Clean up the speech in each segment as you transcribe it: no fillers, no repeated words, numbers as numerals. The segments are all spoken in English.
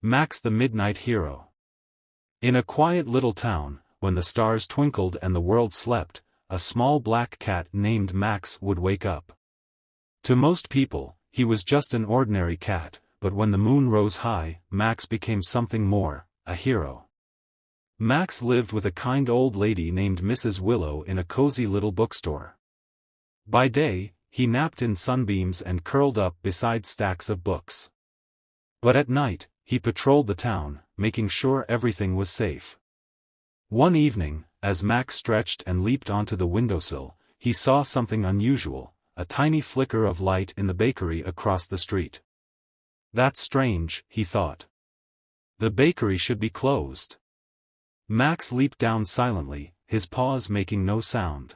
Max the Midnight Hero. In a quiet little town, when the stars twinkled and the world slept, a small black cat named Max would wake up. To most people, he was just an ordinary cat, but when the moon rose high, Max became something more, a hero. Max lived with a kind old lady named Mrs. Willow in a cozy little bookstore. By day, he napped in sunbeams and curled up beside stacks of books. But at night, he patrolled the town, making sure everything was safe. One evening, as Max stretched and leaped onto the windowsill, he saw something unusual, a tiny flicker of light in the bakery across the street. That's strange, he thought. The bakery should be closed. Max leaped down silently, his paws making no sound.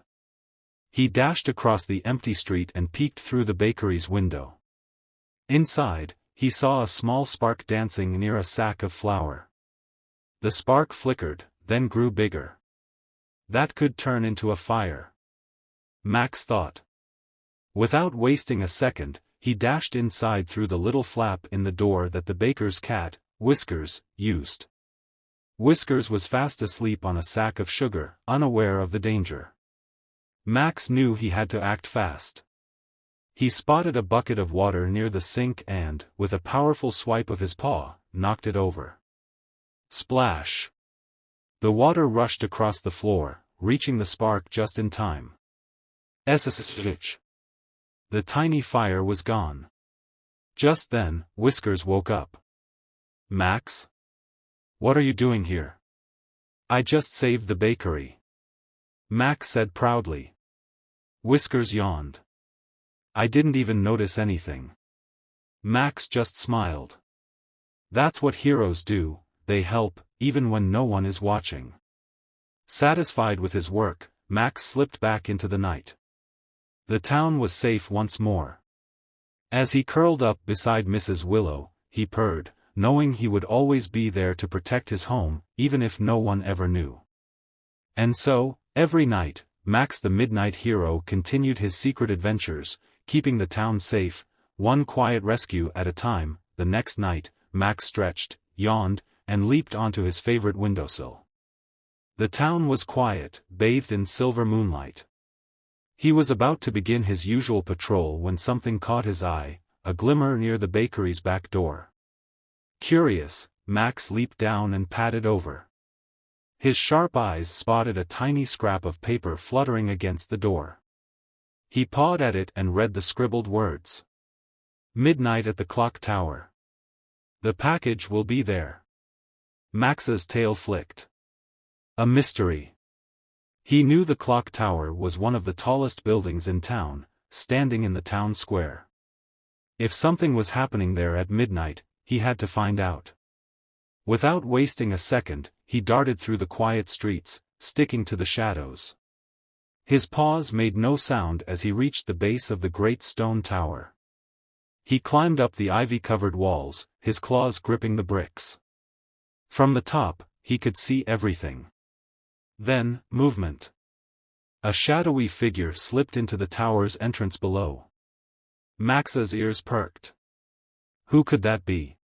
He dashed across the empty street and peeked through the bakery's window. Inside, he saw a small spark dancing near a sack of flour. The spark flickered, then grew bigger. That could turn into a fire, Max thought. Without wasting a second, he dashed inside through the little flap in the door that the baker's cat, Whiskers, used. Whiskers was fast asleep on a sack of sugar, unaware of the danger. Max knew he had to act fast. He spotted a bucket of water near the sink and, with a powerful swipe of his paw, knocked it over. Splash! The water rushed across the floor, reaching the spark just in time. The tiny fire was gone. Just then, Whiskers woke up. Max? What are you doing here? I just saved the bakery, Max said proudly. Whiskers yawned. I didn't even notice anything. Max just smiled. That's what heroes do, they help, even when no one is watching. Satisfied with his work, Max slipped back into the night. The town was safe once more. As he curled up beside Mrs. Willow, he purred, knowing he would always be there to protect his home, even if no one ever knew. And so, every night, Max the Midnight Hero continued his secret adventures, keeping the town safe, one quiet rescue at a time. The next night, Max stretched, yawned, and leaped onto his favorite windowsill. The town was quiet, bathed in silver moonlight. He was about to begin his usual patrol when something caught his eye, a glimmer near the bakery's back door. Curious, Max leaped down and padded over. His sharp eyes spotted a tiny scrap of paper fluttering against the door. He pawed at it and read the scribbled words. Midnight at the clock tower. The package will be there. Max's tail flicked. A mystery. He knew the clock tower was one of the tallest buildings in town, standing in the town square. If something was happening there at midnight, he had to find out. Without wasting a second, he darted through the quiet streets, sticking to the shadows. His paws made no sound as he reached the base of the great stone tower. He climbed up the ivy-covered walls, his claws gripping the bricks. From the top, he could see everything. Then, movement. A shadowy figure slipped into the tower's entrance below. Max's ears perked. Who could that be?